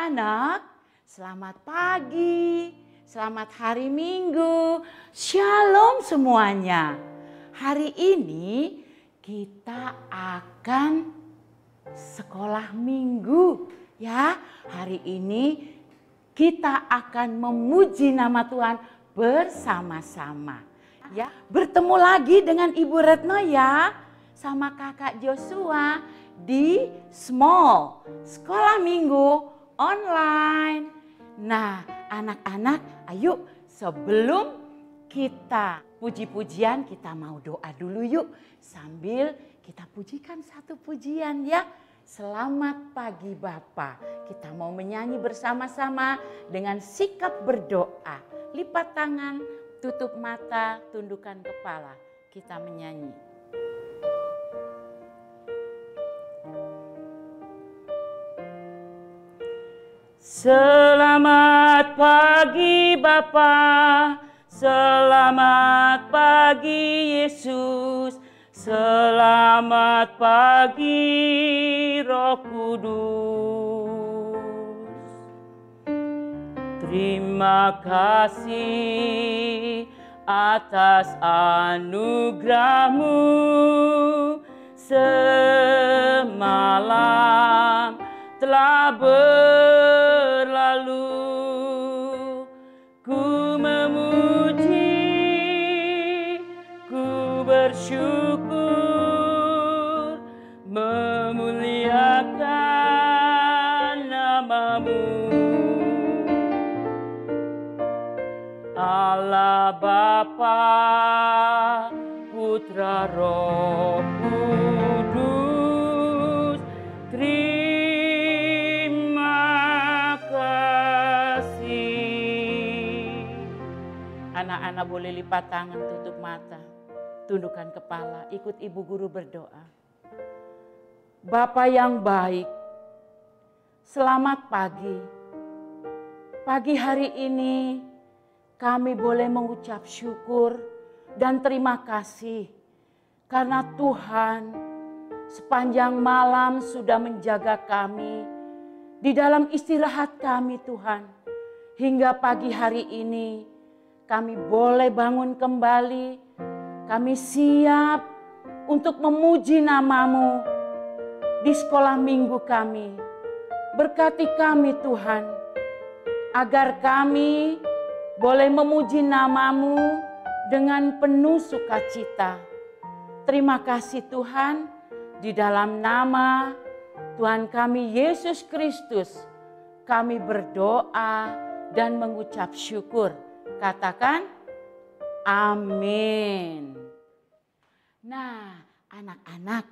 anak-anak, selamat pagi, selamat hari Minggu, shalom semuanya. Hari ini kita akan sekolah Minggu ya. Hari ini kita akan memuji nama Tuhan bersama-sama. Ya, bertemu lagi dengan Ibu Retno ya, sama Kakak Joshua di Small Sekolah Minggu Online. Nah, anak-anak, ayo sebelum kita puji-pujian, kita mau doa dulu yuk. Sambil kita pujikan satu pujian ya. Selamat pagi Bapa. Kita mau menyanyi bersama-sama dengan sikap berdoa. Lipat tangan, tutup mata, tundukkan kepala. Kita menyanyi. Selamat pagi Bapa, selamat pagi Yesus, selamat pagi Roh Kudus. Terima kasih atas anugerah-Mu semalam telah berlalu. Ku memuji, ku bersyukur, memuliakan nama-Mu. Allah Bapa, Putra, Roh Kudus, anak-anak boleh lipat tangan, tutup mata, tundukkan kepala, ikut ibu guru berdoa. Bapa yang baik, selamat pagi. Pagi hari ini kami boleh mengucap syukur dan terima kasih karena Tuhan sepanjang malam sudah menjaga kami di dalam istirahat kami Tuhan. Hingga pagi hari ini kami boleh bangun kembali, kami siap untuk memuji nama-Mu di sekolah minggu kami. Berkati kami Tuhan, agar kami boleh memuji nama-Mu dengan penuh sukacita. Terima kasih Tuhan, di dalam nama Tuhan kami Yesus Kristus, kami berdoa dan mengucap syukur. Katakan amin. Nah, anak-anak,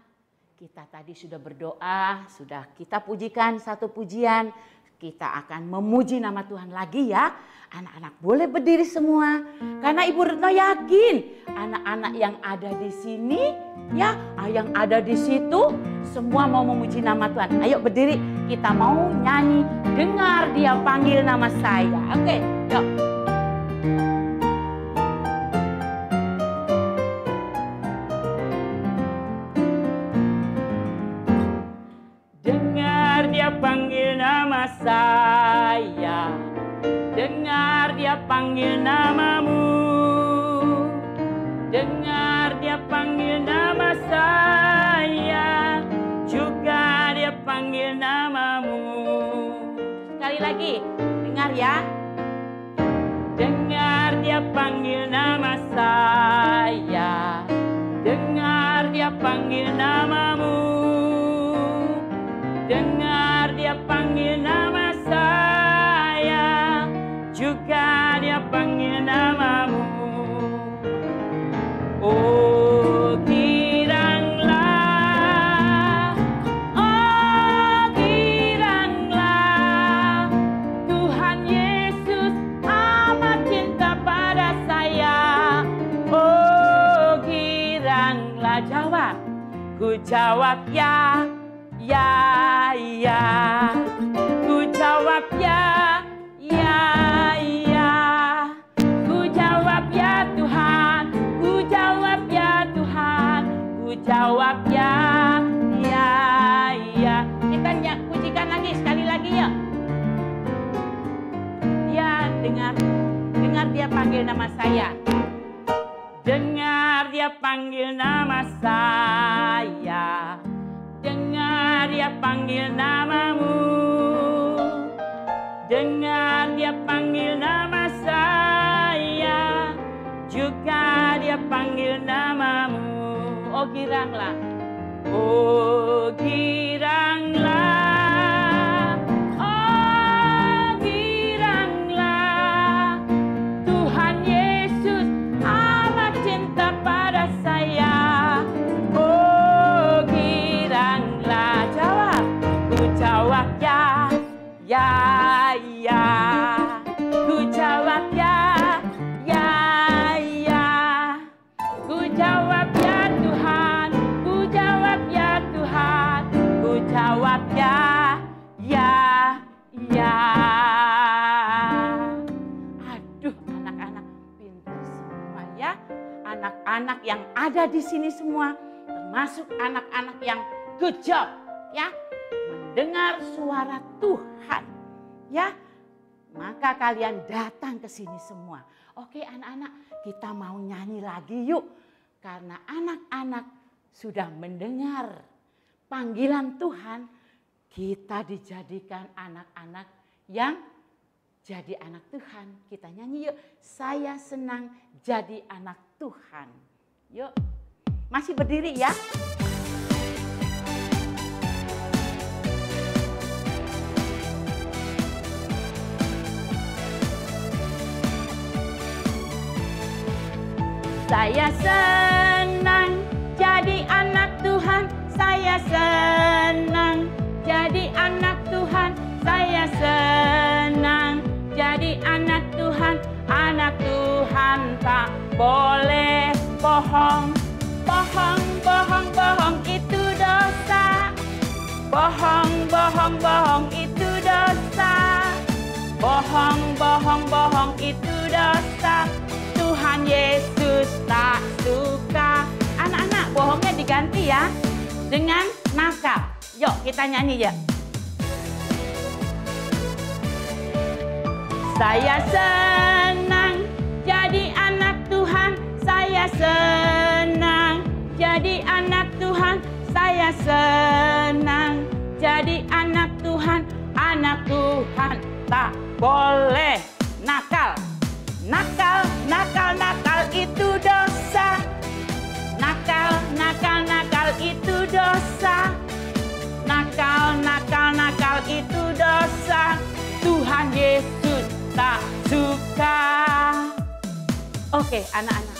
kita tadi sudah berdoa, sudah kita pujikan satu pujian. Kita akan memuji nama Tuhan lagi ya. Anak-anak boleh berdiri semua. Karena Ibu Retno yakin anak-anak yang ada di sini ya, yang ada di situ semua mau memuji nama Tuhan. Ayo berdiri, kita mau nyanyi Dengar Dia Panggil Nama Saya. Oke, yuk. Panggil nama saya, dengar Dia panggil nama-Mu, dengar Dia panggil nama saya, juga Dia panggil nama-Mu. Sekali lagi, dengar ya. Dengar Dia panggil nama saya, dengar Dia panggil nama-Mu, dengar Dia panggil nama saya, juga Dia panggil nama-Mu. Oh giranglah, Tuhan Yesus amat cinta pada saya. Oh giranglah, jawab, ku jawab ya. Ya, ya, ku jawab ya, ya, ya, ku jawab ya Tuhan, ku jawab ya Tuhan, ku jawab ya, ya, ya. Kita pujikan lagi, sekali lagi ya. dia panggil nama saya. Dengar dia panggil nama saya. Dengar dia panggil namamu. Dengar dia panggil nama saya. Juga dia panggil namamu. Oh giranglah. Oh giranglah. Ya, ya, ku jawab ya, ya, ya, ku jawab ya Tuhan, ku jawab ya Tuhan, ku jawab ya, ya, ya. Aduh, anak-anak pintar semua ya, anak-anak yang ada di sini semua, termasuk anak-anak yang good job, ya. Mendengar suara Tuhan, ya, maka kalian datang ke sini semua. Oke anak-anak, kita mau nyanyi lagi yuk. Karena anak-anak sudah mendengar panggilan Tuhan, kita dijadikan anak-anak yang jadi anak Tuhan. Kita nyanyi yuk, saya senang jadi anak Tuhan. Yuk, masih berdiri ya. Saya senang jadi anak Tuhan, saya senang jadi anak Tuhan, saya senang jadi anak Tuhan. Anak Tuhan tak boleh bohong, bohong, bohong, bohong itu dosa. Bohong, bohong, bohong itu dosa. Bohong, bohong, bohong itu dosa. Tuhan Yesus tak suka. Anak-anak, bohongnya diganti ya dengan nakal. Yuk kita nyanyi ya. Saya senang jadi anak Tuhan, saya senang jadi anak Tuhan, saya senang jadi anak Tuhan. Anak Tuhan tak boleh nakal. Nakal, nakal, nakal itu dosa. Nakal, nakal, nakal itu dosa. Nakal, nakal, nakal itu dosa. Tuhan Yesus tak suka. Oke, anak-anak.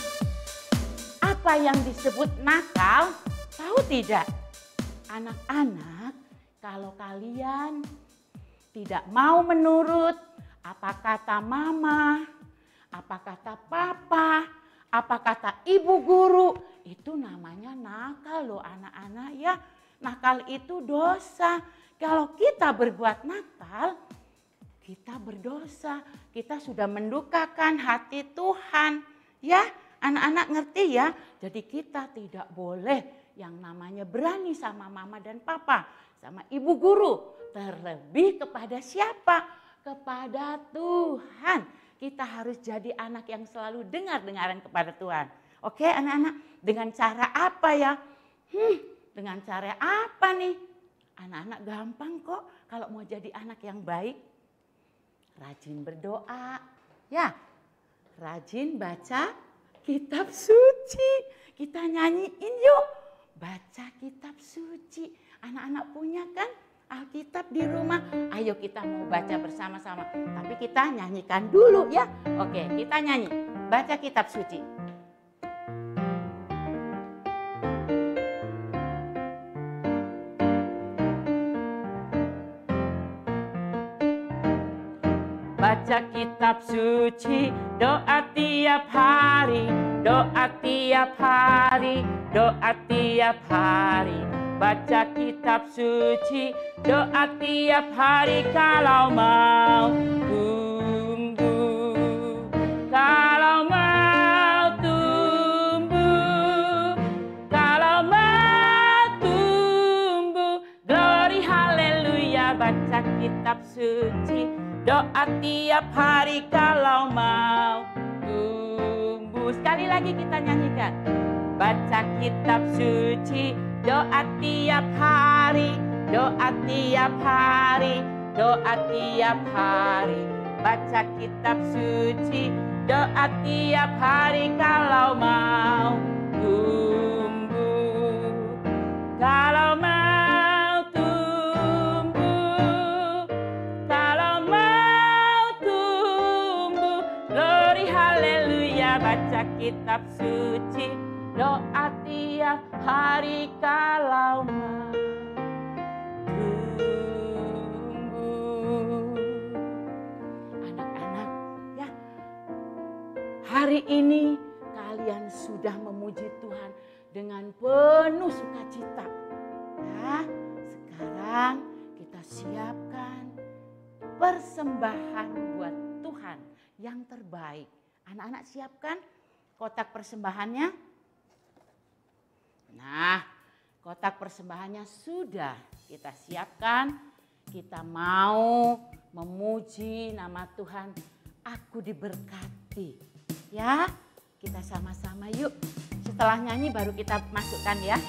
Apa yang disebut nakal? Tahu tidak? Anak-anak, kalau kalian tidak mau menurut apa kata mama, apa kata papa, apa kata ibu guru, itu namanya nakal loh anak-anak ya. Nakal itu dosa. Kalau kita berbuat nakal, kita berdosa. Kita sudah mendukakan hati Tuhan. Ya, anak-anak ngerti ya. Jadi kita tidak boleh yang namanya berani sama mama dan papa, sama ibu guru. Terlebih kepada siapa? Kepada Tuhan. Kita harus jadi anak yang selalu dengar-dengaran kepada Tuhan. Oke anak-anak, dengan cara apa ya? Dengan cara apa nih? Anak-anak gampang kok kalau mau jadi anak yang baik. Rajin berdoa, ya. Rajin baca kitab suci. Kita nyanyiin yuk. Baca kitab suci. Anak-anak punya kan Alkitab di rumah? Ayo kita mau baca bersama-sama. Tapi kita nyanyikan dulu ya. Oke, kita nyanyi. Baca kitab suci. Baca kitab suci, doa tiap hari, doa tiap hari, doa tiap hari. Baca kitab suci, doa tiap hari kalau mau tumbuh. Kalau mau tumbuh, kalau mau tumbuh. Glory haleluya, baca kitab suci. Doa tiap hari kalau mau Sekali lagi kita nyanyikan. Baca kitab suci, doa tiap hari, doa tiap hari, doa tiap hari. Baca kitab suci, doa tiap hari kalau mau tumbuh. Kalau mau tumbuh, kalau mau tumbuh, glory haleluya. Baca kitab suci, doa tiap hari kalau mau tumbuh. Anak-anak ya, hari ini kalian sudah memuji Tuhan dengan penuh sukacita. Ya, sekarang kita siapkan persembahan buat Tuhan yang terbaik. Anak-anak siapkan kotak persembahannya. Nah, kotak persembahannya sudah kita siapkan. Kita mau memuji nama Tuhan. Aku diberkati. Ya, kita sama-sama yuk. Setelah nyanyi baru kita masukkan ya.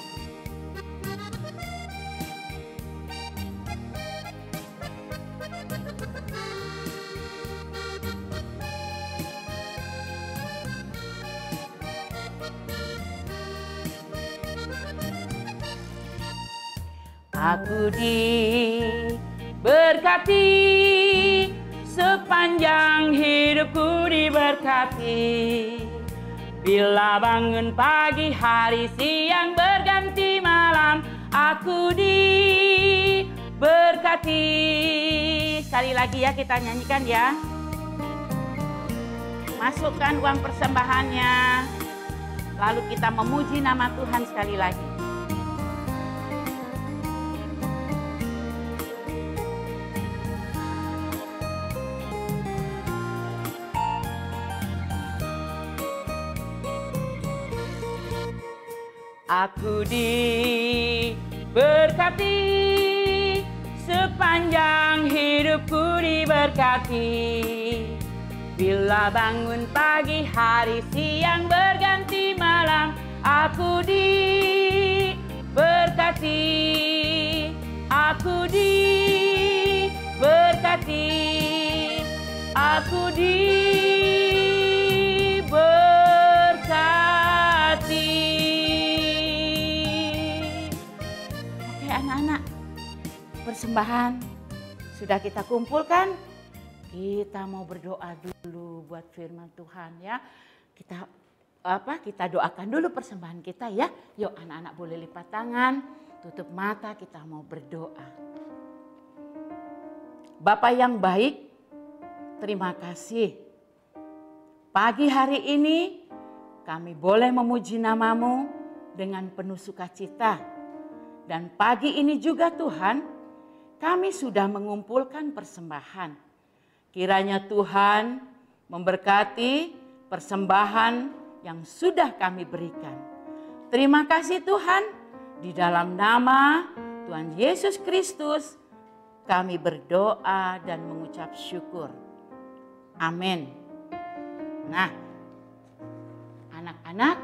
Aku diberkati, sepanjang hidupku diberkati. Bila bangun pagi, hari, siang, berganti malam, aku diberkati. Sekali lagi ya kita nyanyikan ya. Masukkan uang persembahannya. Lalu kita memuji nama Tuhan sekali lagi. Aku diberkati, sepanjang hidupku diberkati. Bila bangun pagi, hari, siang, berganti malam, aku diberkati. Aku diberkati. Aku diberkati. Anak-anak, persembahan sudah kita kumpulkan. Kita mau berdoa dulu buat firman Tuhan ya. Kita doakan dulu persembahan kita ya. Yuk anak-anak boleh lipat tangan, tutup mata, kita mau berdoa. Bapa yang baik, terima kasih. Pagi hari ini kami boleh memuji nama-Mu dengan penuh sukacita. Dan pagi ini juga Tuhan, kami sudah mengumpulkan persembahan. Kiranya Tuhan memberkati persembahan yang sudah kami berikan. Terima kasih Tuhan, di dalam nama Tuhan Yesus Kristus kami berdoa dan mengucap syukur. Amin. Nah, anak-anak,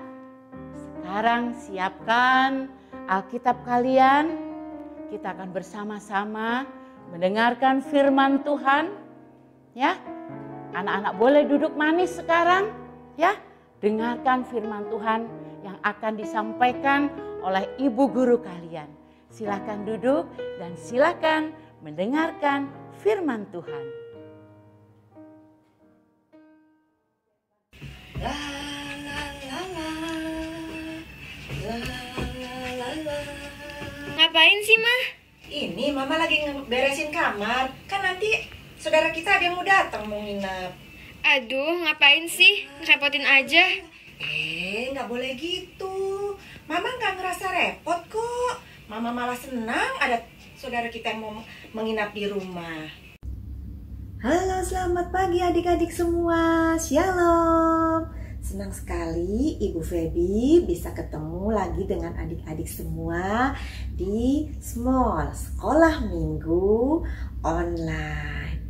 sekarang siapkan Alkitab kalian. Kita akan bersama-sama mendengarkan firman Tuhan. Ya, anak-anak boleh duduk manis sekarang. Ya, dengarkan firman Tuhan yang akan disampaikan oleh ibu guru kalian. Silakan duduk dan silakan mendengarkan firman Tuhan. Ngapain sih, Mah? Ini Mama lagi beresin kamar. Kan nanti saudara kita ada yang mau datang mau nginep. Aduh, ngapain sih? Ngerepotin aja. Nggak boleh gitu. Mama nggak ngerasa repot kok. Mama malah senang ada saudara kita yang mau menginap di rumah. Halo, selamat pagi adik-adik semua. Shalom. Senang sekali Ibu Feby bisa ketemu lagi dengan adik-adik semua di Small Sekolah Minggu Online.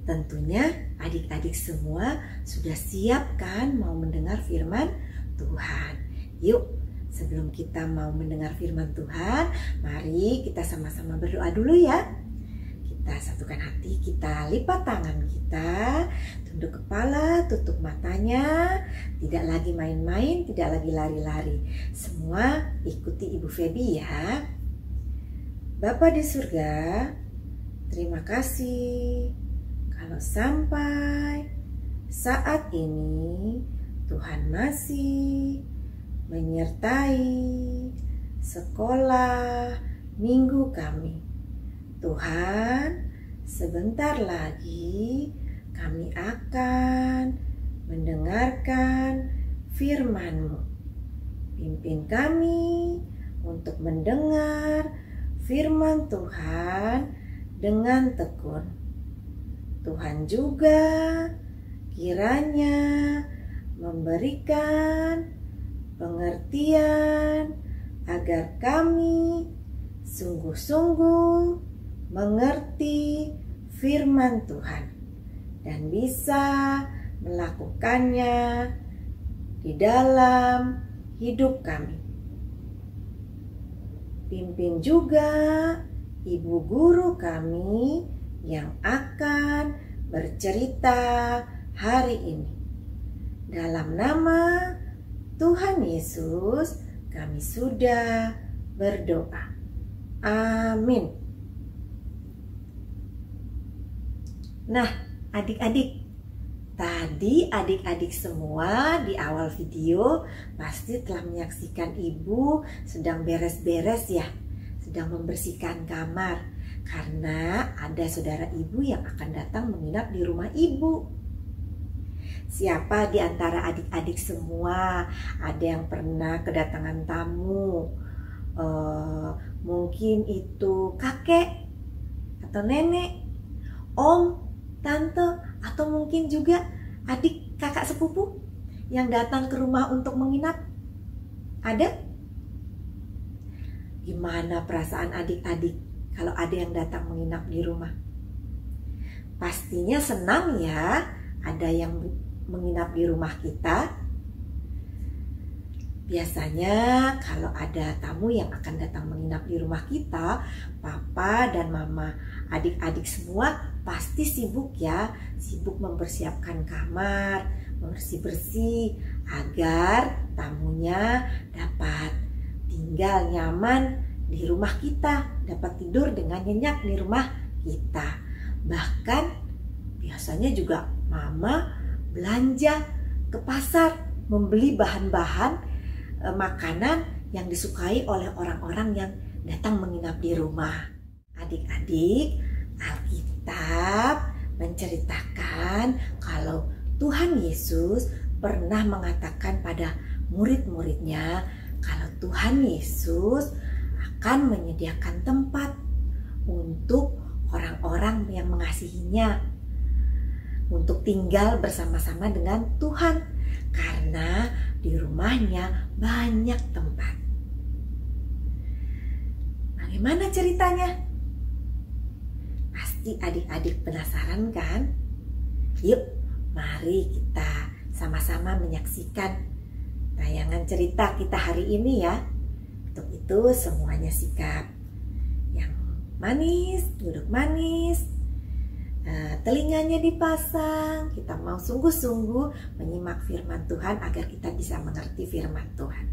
Tentunya adik-adik semua sudah siap kan mau mendengar firman Tuhan. Yuk, sebelum kita mau mendengar firman Tuhan, mari kita sama-sama berdoa dulu ya. Kita satukan hati, kita lipat tangan kita, tunduk kepala, tutup matanya, tidak lagi main-main, tidak lagi lari-lari. Semua ikuti Ibu Feby ya. Bapa di surga, terima kasih kalau sampai saat ini Tuhan masih menyertai sekolah minggu kami. Tuhan, sebentar lagi kami akan mendengarkan firman-Mu. Pimpin kami untuk mendengar firman Tuhan dengan tekun. Tuhan juga kiranya memberikan pengertian agar kami sungguh-sungguh mengerti firman Tuhan dan bisa melakukannya di dalam hidup kami. Pimpin juga ibu guru kami yang akan bercerita hari ini. Dalam nama Tuhan Yesus kami sudah berdoa. Amin. Nah, adik-adik, tadi adik-adik semua di awal video pasti telah menyaksikan ibu sedang beres-beres ya, sedang membersihkan kamar. Karena ada saudara ibu yang akan datang menginap di rumah ibu. Siapa di antara adik-adik semua ada yang pernah kedatangan tamu? Mungkin itu kakek atau nenek, om, tante, atau mungkin juga adik kakak sepupu yang datang ke rumah untuk menginap. Ada? Gimana perasaan adik-adik kalau ada yang datang menginap di rumah? Pastinya senang ya, ada yang menginap di rumah kita. Biasanya kalau ada tamu yang akan datang menginap di rumah kita, papa dan mama, adik-adik semua pasti sibuk ya, sibuk mempersiapkan kamar, bersih-bersih agar tamunya dapat tinggal nyaman di rumah kita, dapat tidur dengan nyenyak di rumah kita. Bahkan biasanya juga mama belanja ke pasar, membeli bahan-bahan makanan yang disukai oleh orang-orang yang datang menginap di rumah. Adik-adik, Alkitab menceritakan kalau Tuhan Yesus pernah mengatakan pada murid-muridnya kalau Tuhan Yesus akan menyediakan tempat untuk orang-orang yang mengasihinya untuk tinggal bersama-sama dengan Tuhan, karena di rumahnya banyak tempat. Bagaimana ceritanya? Pasti adik-adik penasaran kan? Yuk, mari kita sama-sama menyaksikan tayangan cerita kita hari ini ya. Untuk itu semuanya sikap yang manis, duduk manis, telinganya dipasang. Kita mau sungguh-sungguh menyimak firman Tuhan agar kita bisa mengerti firman Tuhan.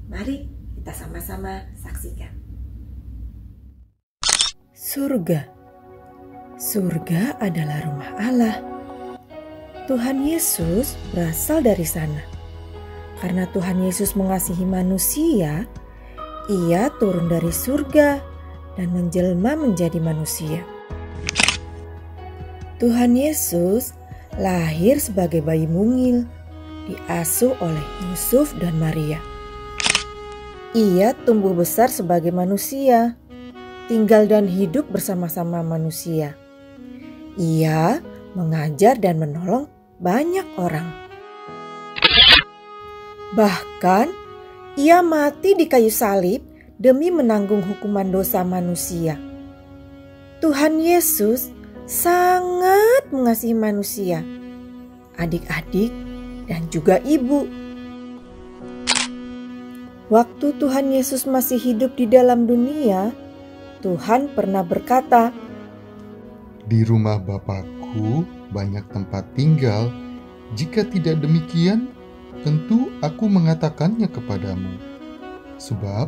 Mari kita sama-sama saksikan. Surga. Surga adalah rumah Allah. Tuhan Yesus berasal dari sana. Karena Tuhan Yesus mengasihi manusia, Ia turun dari surga dan menjelma menjadi manusia. Tuhan Yesus lahir sebagai bayi mungil, diasuh oleh Yusuf dan Maria. Ia tumbuh besar sebagai manusia, tinggal dan hidup bersama-sama manusia. Ia mengajar dan menolong banyak orang. Bahkan, ia mati di kayu salib demi menanggung hukuman dosa manusia. Tuhan Yesus sangat mengasihi manusia, adik-adik dan juga ibu. Waktu Tuhan Yesus masih hidup di dalam dunia, Tuhan pernah berkata, "Di rumah Bapakku banyak tempat tinggal. Jika tidak demikian, tentu aku mengatakannya kepadamu. Sebab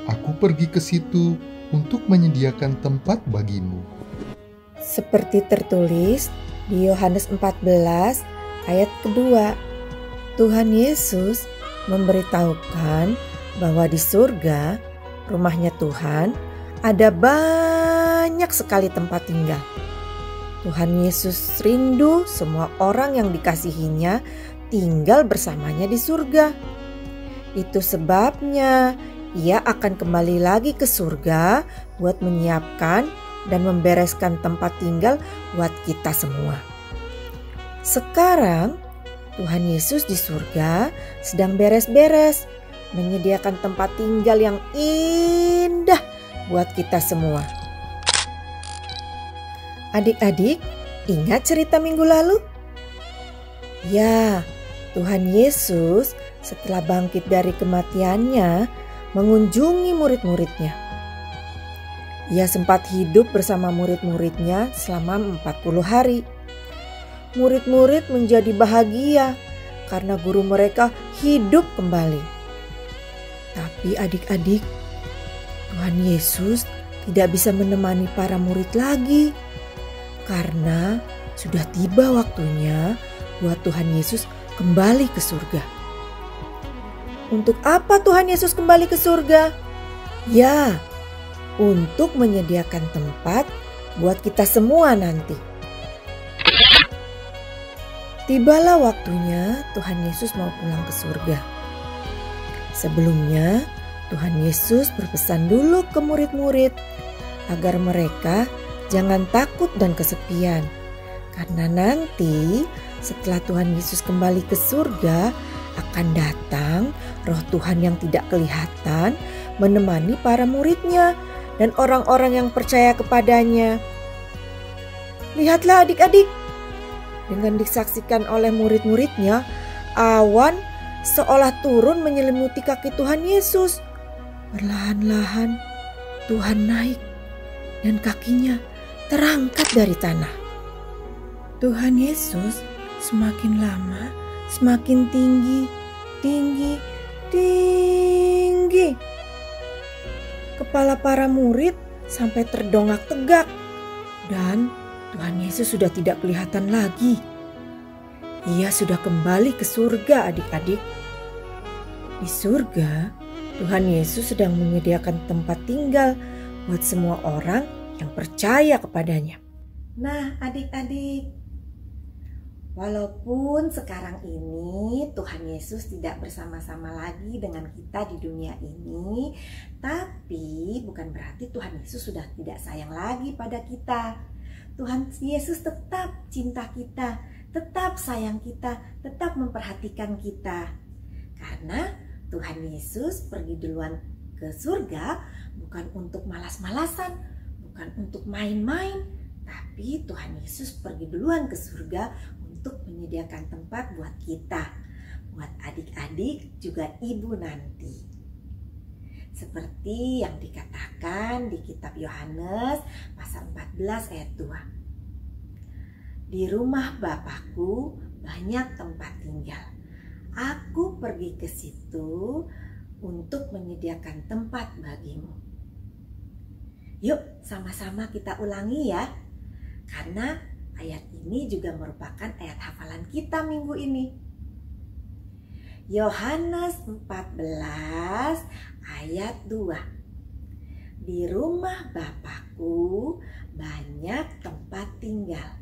aku pergi ke situ untuk menyediakan tempat bagimu." Seperti tertulis di Yohanes 14 ayat kedua, Tuhan Yesus memberitahukan bahwa di surga, rumahnya Tuhan, ada banyak sekali tempat tinggal. Tuhan Yesus rindu semua orang yang dikasihinya tinggal bersamanya di surga. Itu sebabnya Ia akan kembali lagi ke surga buat menyiapkan dan membereskan tempat tinggal buat kita semua. Sekarang Tuhan Yesus di surga sedang beres-beres, menyediakan tempat tinggal yang indah buat kita semua. Adik-adik, ingat cerita minggu lalu? Ya, Tuhan Yesus setelah bangkit dari kematiannya mengunjungi murid-muridnya. Ia sempat hidup bersama murid-muridnya selama 40 hari. Murid-murid menjadi bahagia karena guru mereka hidup kembali. Tapi adik-adik, Tuhan Yesus tidak bisa menemani para murid lagi karena sudah tiba waktunya buat Tuhan Yesus kembali ke surga. Untuk apa Tuhan Yesus kembali ke surga? Ya, untuk menyediakan tempat buat kita semua nanti. Tibalah waktunya Tuhan Yesus mau pulang ke surga. Sebelumnya, Tuhan Yesus berpesan dulu ke murid-murid agar mereka jangan takut dan kesepian. Karena nanti setelah Tuhan Yesus kembali ke surga, akan datang Roh Tuhan yang tidak kelihatan menemani para muridnya dan orang-orang yang percaya kepadanya. Lihatlah adik-adik, dengan disaksikan oleh murid-muridnya, awan seolah turun menyelimuti kaki Tuhan Yesus. Perlahan-lahan Tuhan naik dan kakinya terangkat dari tanah. Tuhan Yesus semakin lama semakin tinggi. Kepala para murid sampai terdongak tegak dan Tuhan Yesus sudah tidak kelihatan lagi. Ia sudah kembali ke surga adik-adik. Di surga, Tuhan Yesus sedang menyediakan tempat tinggal buat semua orang yang percaya kepadanya. Nah adik-adik, walaupun sekarang ini Tuhan Yesus tidak bersama-sama lagi dengan kita di dunia ini, tapi bukan berarti Tuhan Yesus sudah tidak sayang lagi pada kita. Tuhan Yesus tetap cinta kita, tetap sayang kita, tetap memperhatikan kita. Karena Tuhan Yesus pergi duluan ke surga bukan untuk malas-malasan, bukan untuk main-main, tapi Tuhan Yesus pergi duluan ke surga untuk menyediakan tempat buat kita, buat adik-adik juga ibu nanti. Seperti yang dikatakan di kitab Yohanes pasal 14 ayat 2. Di rumah Bapakku banyak tempat tinggal. Aku pergi ke situ untuk menyediakan tempat bagimu. Yuk sama-sama kita ulangi ya. Karena ayat ini juga merupakan ayat hafalan kita minggu ini. Yohanes 14 ayat 2. Di rumah Bapakku banyak tempat tinggal.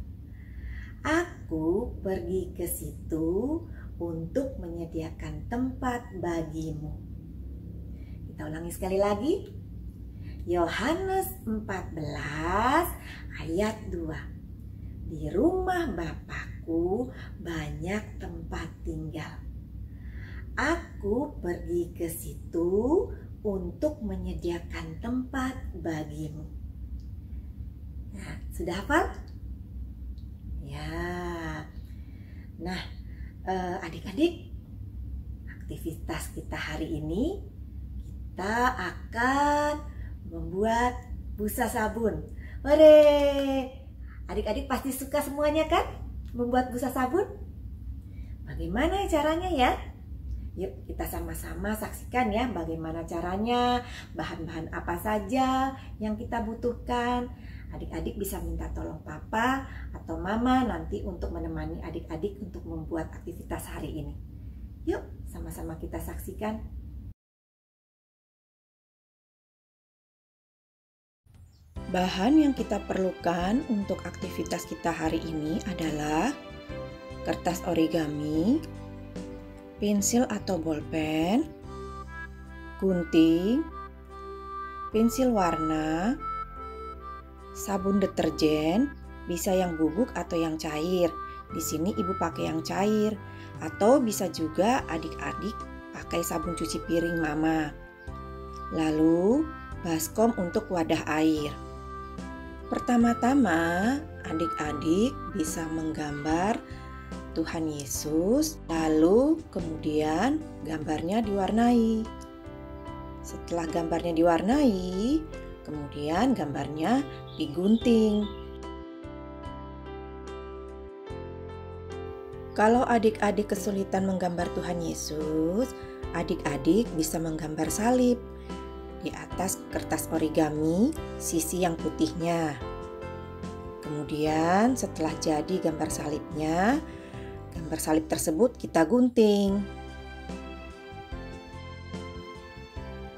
Aku pergi ke situ untuk menyediakan tempat bagimu. Kita ulangi sekali lagi. Yohanes 14 ayat 2. Di rumah Bapakku banyak tempat tinggal. Aku pergi ke situ untuk menyediakan tempat bagimu. Nah, sudah hafal? Ya. Nah, adik-adik, aktivitas kita hari ini kita akan membuat busa sabun. Hore! Adik-adik pasti suka semuanya kan membuat busa sabun? Bagaimana caranya ya? Yuk kita sama-sama saksikan ya bagaimana caranya, bahan-bahan apa saja yang kita butuhkan. Adik-adik bisa minta tolong papa atau mama nanti untuk menemani adik-adik untuk membuat aktivitas hari ini. Yuk sama-sama kita saksikan. Bahan yang kita perlukan untuk aktivitas kita hari ini adalah kertas origami, pensil atau bolpen, gunting, pensil warna, sabun deterjen, bisa yang bubuk atau yang cair. Di sini ibu pakai yang cair, atau bisa juga adik-adik pakai sabun cuci piring mama. Lalu baskom untuk wadah air. Pertama-tama adik-adik bisa menggambar Tuhan Yesus, lalu kemudian gambarnya diwarnai. Setelah gambarnya diwarnai, kemudian gambarnya digunting. Kalau adik-adik kesulitan menggambar Tuhan Yesus, adik-adik bisa menggambar salib di atas kertas origami sisi yang putihnya. Kemudian setelah jadi gambar salibnya, gambar salib tersebut kita gunting.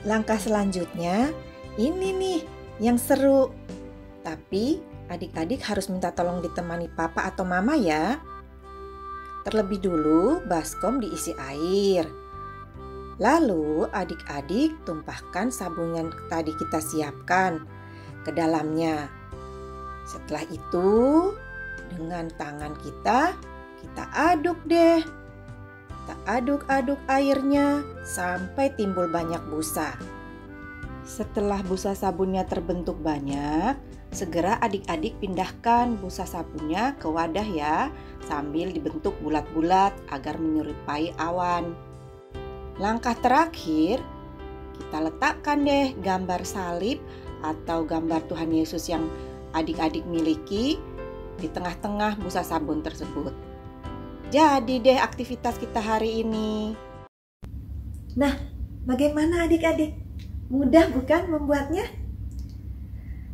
Langkah selanjutnya ini nih yang seru. Tapi adik-adik harus minta tolong ditemani papa atau mama ya. Terlebih dulu baskom diisi air. Lalu adik-adik tumpahkan sabun yang tadi kita siapkan ke dalamnya. Setelah itu dengan tangan kita aduk deh. Kita aduk-aduk airnya sampai timbul banyak busa. Setelah busa sabunnya terbentuk banyak, segera adik-adik pindahkan busa sabunnya ke wadah ya, sambil dibentuk bulat-bulat agar menyerupai awan. Langkah terakhir, kita letakkan deh gambar salib atau gambar Tuhan Yesus yang adik-adik miliki di tengah-tengah busa sabun tersebut. Jadi deh aktivitas kita hari ini. Nah, bagaimana adik-adik? Mudah bukan membuatnya?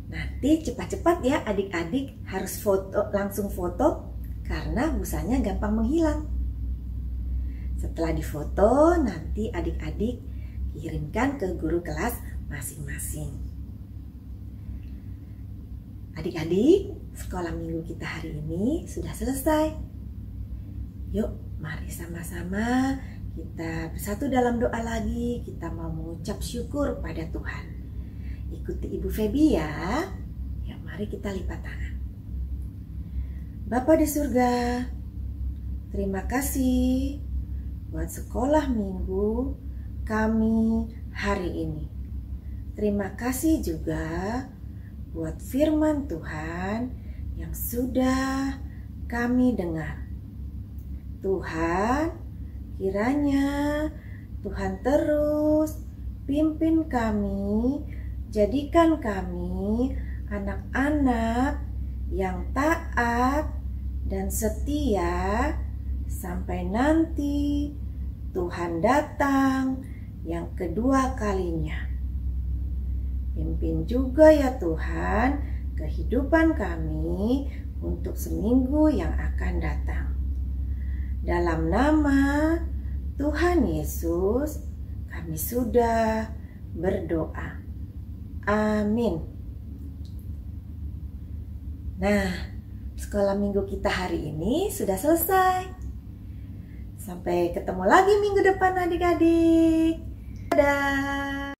Nanti cepat-cepat ya adik-adik harus langsung foto karena busanya gampang menghilang. Setelah difoto, nanti adik-adik kirimkan ke guru kelas masing-masing. Adik-adik, sekolah minggu kita hari ini sudah selesai. Yuk, mari sama-sama kita bersatu dalam doa lagi. Kita mau mengucap syukur pada Tuhan. Ikuti Ibu Febi ya. Ya, mari kita lipat tangan. Bapa di surga, terima kasih buat sekolah minggu kami hari ini. Terima kasih juga buat firman Tuhan yang sudah kami dengar. Tuhan, kiranya Tuhan terus pimpin kami, jadikan kami anak-anak yang taat dan setia sampai nanti Tuhan datang yang kedua kalinya. Pimpin juga ya Tuhan kehidupan kami untuk seminggu yang akan datang. Dalam nama Tuhan Yesus kami sudah berdoa. Amin. Nah, sekolah minggu kita hari ini sudah selesai. Sampai ketemu lagi minggu depan adik-adik. Dadah.